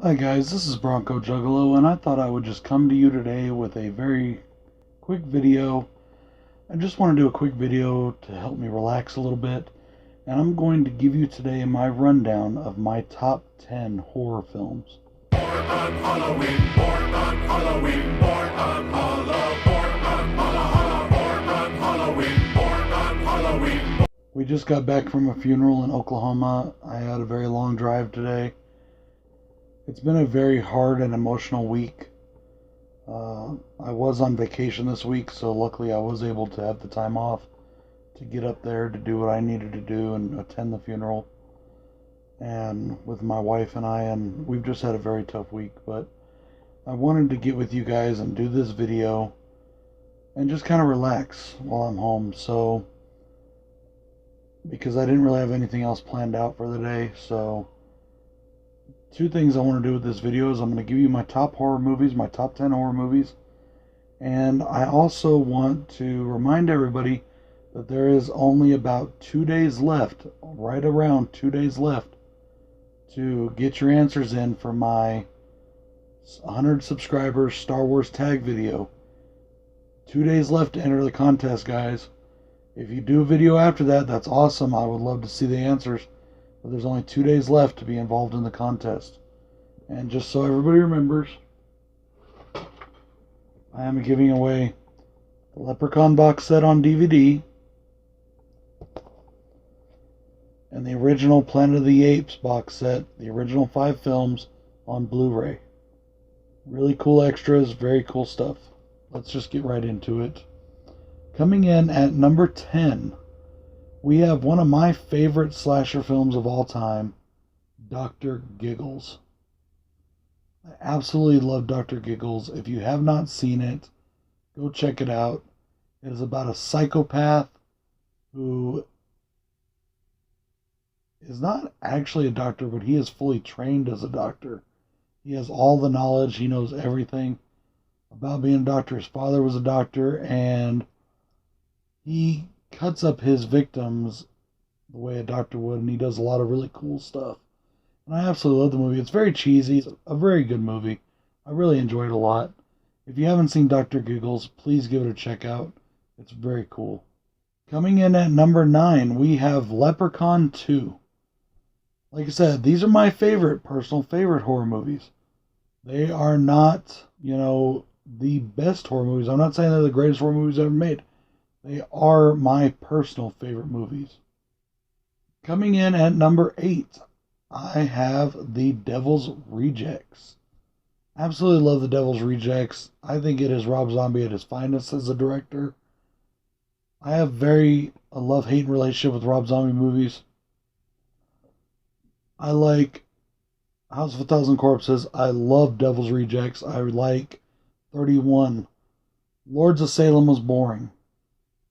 Hi guys, this is BroncoJuggalo, and I thought I would just come to you today with a very quick video. I just want to do a quick video to help me relax a little bit, and I'm going to give you today my rundown of my top 10 horror films. Born on Halloween, born on Halloween, born on Halloween, born on Halloween, born on Halloween. We just got back from a funeral in Oklahoma. I had a very long drive today. It's been a very hard and emotional week. I was on vacation this week, so luckily I was able to have the time off to get up there to do what I needed to do and attend the funeral. And with my wife and we've just had a very tough week, but I wanted to get with you guys and do this video and just kind of relax while I'm home. So, because I didn't really have anything else planned out for the day, so two things I want to do with this video is I'm going to give you my top horror movies, my top 10 horror movies, and I also want to remind everybody that there is only about 2 days left, right around 2 days left, to get your answers in for my 100 subscribers Star Wars tag video. 2 days left to enter the contest, guys. If you do a video after that, that's awesome. I would love to see the answers. But there's only 2 days left to be involved in the contest. And just so everybody remembers, I am giving away the Leprechaun box set on DVD and the original Planet of the Apes box set, the original 5 films, on Blu-ray. Really cool extras, very cool stuff. Let's just get right into it. Coming in at number 10, we have one of my favorite slasher films of all time, Dr. Giggles. I absolutely love Dr. Giggles. If you have not seen it, go check it out. It is about a psychopath who is not actually a doctor, but he is fully trained as a doctor. He has all the knowledge. He knows everything about being a doctor. His father was a doctor, and he cuts up his victims the way a doctor would, and he does a lot of really cool stuff. And I absolutely love the movie. It's very cheesy. It's a very good movie. I really enjoyed it a lot. If you haven't seen Dr. Giggles, please give it a check out. It's very cool. Coming in at number 9, we have Leprechaun 2. Like I said, these are my personal favorite horror movies. They are not, the best horror movies. I'm not saying they're the greatest horror movies ever made. They are my personal favorite movies. Coming in at number 8, I have The Devil's Rejects. Absolutely love The Devil's Rejects. I think it is Rob Zombie at his finest as a director. I have a love-hate relationship with Rob Zombie movies. I like House of a Thousand Corpses. I love Devil's Rejects. I like 31. Lords of Salem was boring.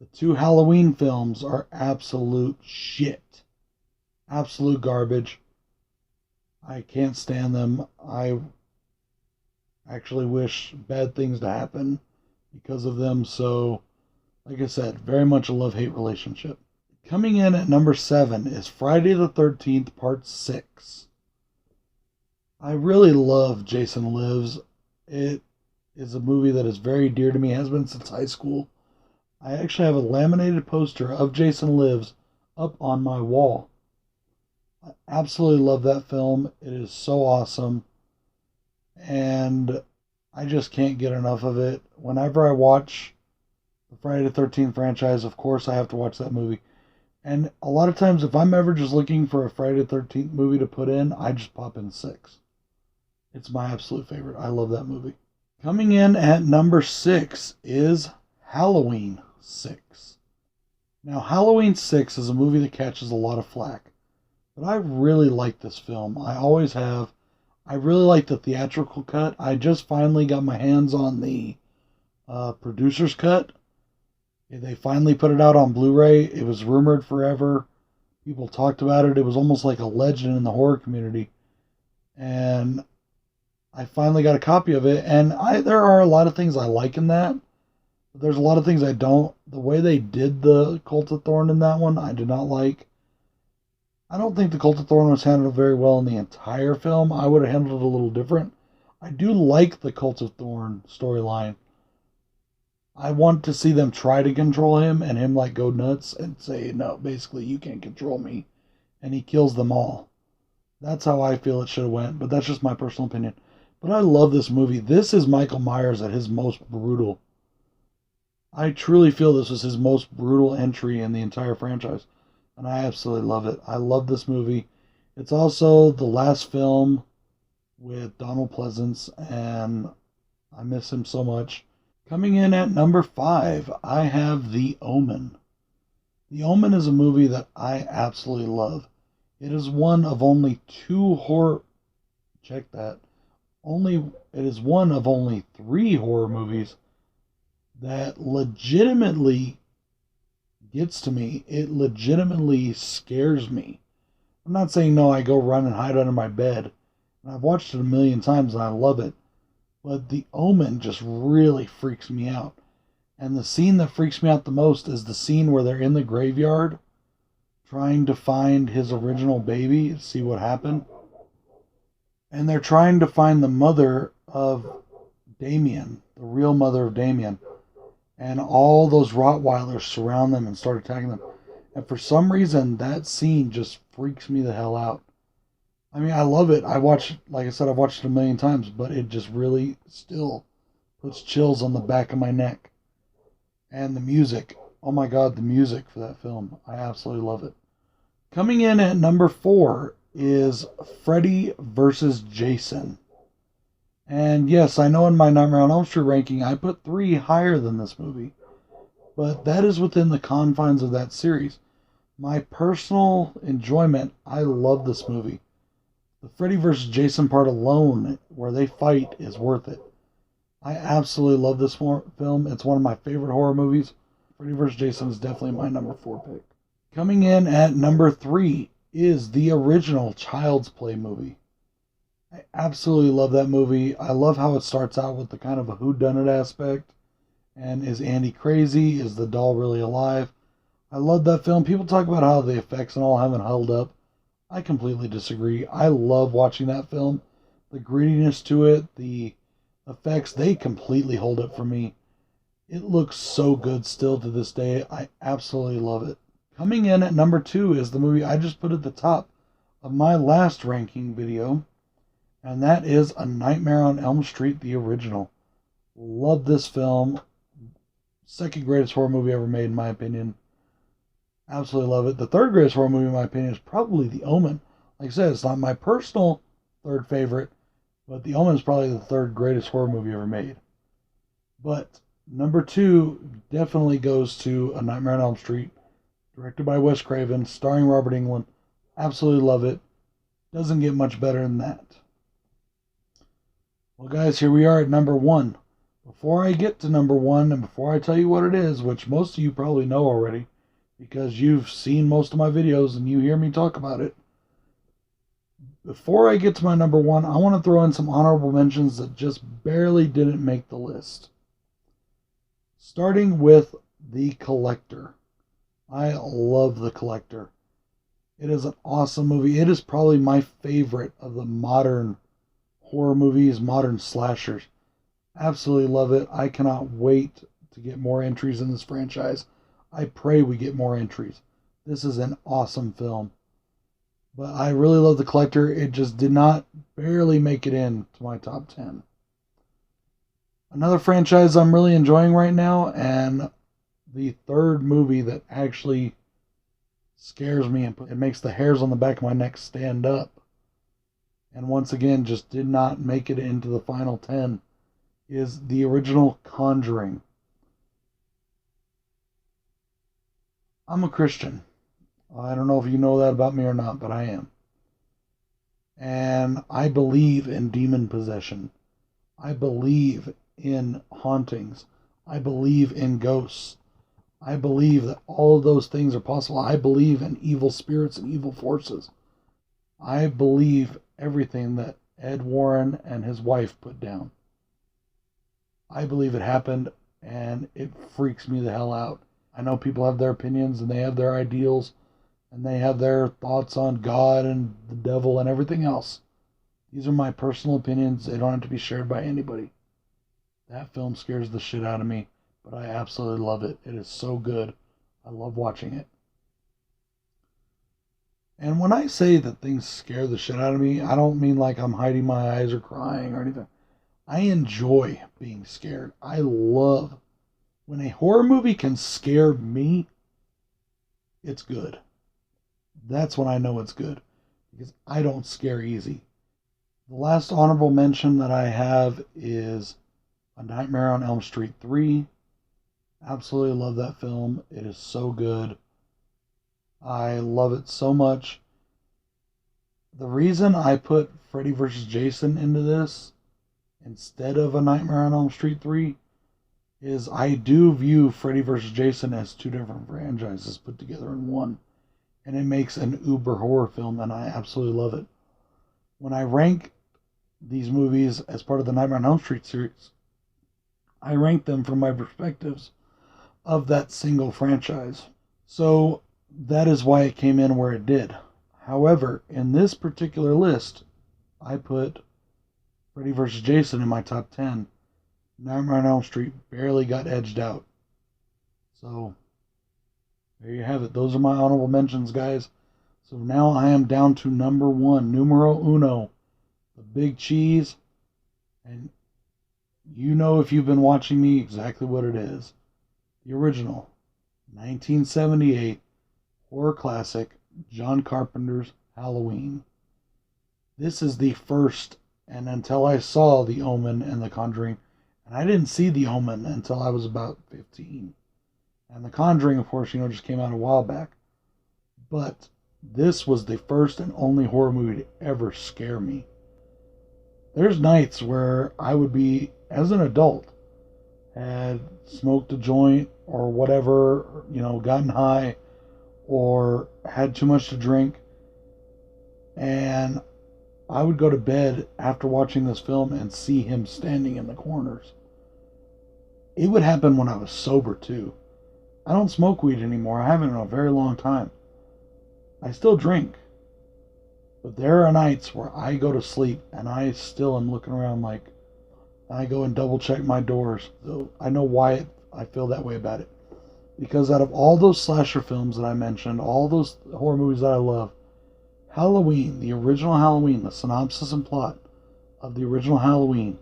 The 2 Halloween films are absolute shit. Absolute garbage. I can't stand them. I actually wish bad things to happen because of them. So, like I said, very much a love-hate relationship. Coming in at number 7 is Friday the 13th, Part 6. I really love Jason Lives. It is a movie that is very dear to me. It has been since high school. I actually have a laminated poster of Jason Lives up on my wall. I absolutely love that film. It is so awesome. And I just can't get enough of it. Whenever I watch the Friday the 13th franchise, of course I have to watch that movie. And a lot of times, if I'm ever just looking for a Friday the 13th movie to put in, I just pop in 6. It's my absolute favorite. I love that movie. Coming in at number 6 is Halloween 6. Now, Halloween 6 is a movie that catches a lot of flack, but I really like this film. I always have. I really like the theatrical cut. I just finally got my hands on the producer's cut. They finally put it out on Blu-ray. It was rumored forever. People talked about it. It was almost like a legend in the horror community. And I finally got a copy of it. And there are a lot of things I like in that. But there's a lot of things I don't. The way they did the Cult of Thorn in that one, I did not like. I don't think the Cult of Thorn was handled very well in the entire film. I would have handled it a little different. I do like the Cult of Thorn storyline. I want to see them try to control him and him like go nuts and say, no, basically you can't control me. And he kills them all. That's how I feel it should have went, but that's just my personal opinion. But I love this movie. This is Michael Myers at his most brutal. I truly feel this was his most brutal entry in the entire franchise. And I absolutely love it. I love this movie. It's also the last film with Donald Pleasance, and I miss him so much. Coming in at number 5, I have The Omen. The Omen is a movie that I absolutely love. It is one of only two horror. Check that. It is one of only 3 horror movies that legitimately gets to me. It legitimately scares me. I'm not saying no, I go run and hide under my bed. And I've watched it a million times and I love it. But The Omen just really freaks me out. And the scene that freaks me out the most is the scene where they're in the graveyard trying to find his original baby, see what happened. And they're trying to find the mother of Damien, the real mother of Damien. And all those Rottweilers surround them and start attacking them. And for some reason, that scene just freaks me the hell out. I mean, I love it. Like I said, I've watched it a million times, but it just really still puts chills on the back of my neck. And the music. Oh my God, the music for that film. I absolutely love it. Coming in at number 4 is Freddy vs. Jason. And yes, I know in my Nightmare on Elm Street ranking, I put 3 higher than this movie. But that is within the confines of that series. My personal enjoyment, I love this movie. The Freddy vs. Jason part alone, where they fight, is worth it. I absolutely love this film. It's one of my favorite horror movies. Freddy vs. Jason is definitely my number 4 pick. Coming in at number 3 is the original Child's Play movie. I absolutely love that movie. I love how it starts out with the kind of a whodunit aspect. And is Andy crazy? Is the doll really alive? I love that film. People talk about how the effects and all haven't held up. I completely disagree. I love watching that film. The grittiness to it, the effects, they completely hold it for me. It looks so good still to this day. I absolutely love it. Coming in at number 2 is the movie I just put at the top of my last ranking video, and that is A Nightmare on Elm Street, the original. Love this film. Second greatest horror movie ever made, in my opinion. Absolutely love it. The third greatest horror movie, in my opinion, is probably The Omen. Like I said, it's not my personal third favorite, but The Omen is probably the third greatest horror movie ever made. But number 2 definitely goes to A Nightmare on Elm Street, directed by Wes Craven, starring Robert Englund. Absolutely love it. Doesn't get much better than that. Well, guys, here we are at number 1. Before I get to number 1, and before I tell you what it is, which most of you probably know already, because you've seen most of my videos and you hear me talk about it, before I get to my number 1, I want to throw in some honorable mentions that just barely didn't make the list. Starting with The Collector. I love The Collector. It is an awesome movie. It is probably my favorite of the modern horror movies, modern slashers. Absolutely love it. I cannot wait to get more entries in this franchise. I pray we get more entries. This is an awesome film. But I really love The Collector. It just did not barely make it into my top 10. Another franchise I'm really enjoying right now, and the third movie that actually scares me and it makes the hairs on the back of my neck stand up, and once again just did not make it into the final 10, is the original Conjuring. I'm a Christian. I don't know if you know that about me or not, but I am. And I believe in demon possession. I believe in hauntings. I believe in ghosts. I believe that all of those things are possible. I believe in evil spirits and evil forces. I believe everything that Ed Warren and his wife put down. I believe it happened, and it freaks me the hell out. I know people have their opinions and they have their ideals, and they have their thoughts on God and the devil and everything else. These are my personal opinions. They don't have to be shared by anybody. That film scares the shit out of me, but I absolutely love it. It is so good. I love watching it. And when I say that things scare the shit out of me, I don't mean like I'm hiding my eyes or crying or anything. I enjoy being scared. I love when a horror movie can scare me, it's good. That's when I know it's good, because I don't scare easy. The last honorable mention that I have is A Nightmare on Elm Street 3. Absolutely love that film. It is so good. I love it so much. The reason I put Freddy vs. Jason into this instead of A Nightmare on Elm Street 3 is I do view Freddy vs. Jason as two different franchises put together in one. And it makes an uber horror film, and I absolutely love it. When I rank these movies as part of the Nightmare on Elm Street series, I rank them from my perspectives of that single franchise. So that is why it came in where it did. However, in this particular list, I put Freddy vs. Jason in my top 10. Nightmare on Elm Street barely got edged out. So there you have it. Those are my honorable mentions, guys. So now I am down to number 1, numero uno, the big cheese. And you know, if you've been watching me, exactly what it is. The original 1978 horror classic, John Carpenter's Halloween. This is the first, and until I saw The Omen and The Conjuring, and I didn't see The Omen until I was about 15. And The Conjuring, of course, just came out a while back. But this was the first and only horror movie to ever scare me. There's nights where I would be, as an adult, had smoked a joint or whatever, gotten high or had too much to drink, and I would go to bed after watching this film and see him standing in the corners. It would happen when I was sober too. I don't smoke weed anymore. I haven't in a very long time. I still drink. But there are nights where I go to sleep and I still am looking around like I go and double check my doors. So I know why I feel that way about it. Because out of all those slasher films that I mentioned, all those horror movies that I love, Halloween, the original Halloween, the synopsis and plot of the original Halloween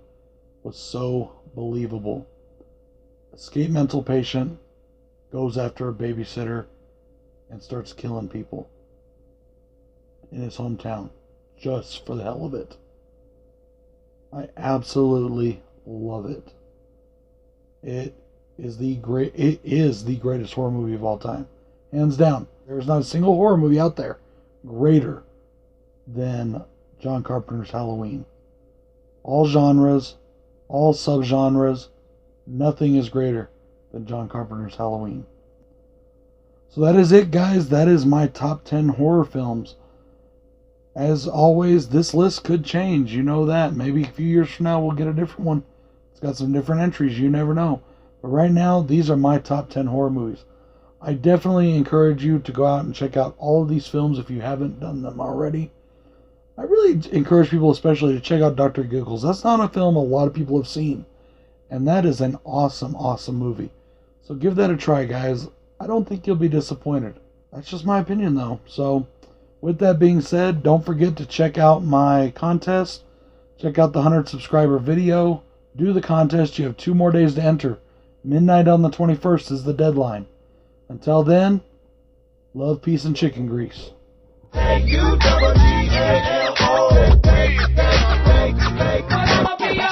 was so believable. Escaped mental patient goes after a babysitter and starts killing people in his hometown just for the hell of it. I absolutely love it. It is the greatest horror movie of all time. Hands down. There's not a single horror movie out there greater than John Carpenter's Halloween. All genres, all subgenres, nothing is greater than John Carpenter's Halloween. So that is it, guys. That is my top 10 horror films. As always, this list could change. You know that. Maybe a few years from now we'll get a different one. It's got some different entries. You never know. But right now, these are my top 10 horror movies. I definitely encourage you to go out and check out all of these films if you haven't done them already. I really encourage people especially to check out Dr. Giggles. That's not a film a lot of people have seen. And that is an awesome, awesome movie. So give that a try, guys. I don't think you'll be disappointed. That's just my opinion, though. So with that being said, don't forget to check out my contest. Check out the 100 subscriber video. Do the contest. You have 2 more days to enter. Midnight on the 21st is the deadline. Until then, love, peace, and chicken grease. Hey, you double G-A-L-O. Hey, hey, hey, hey.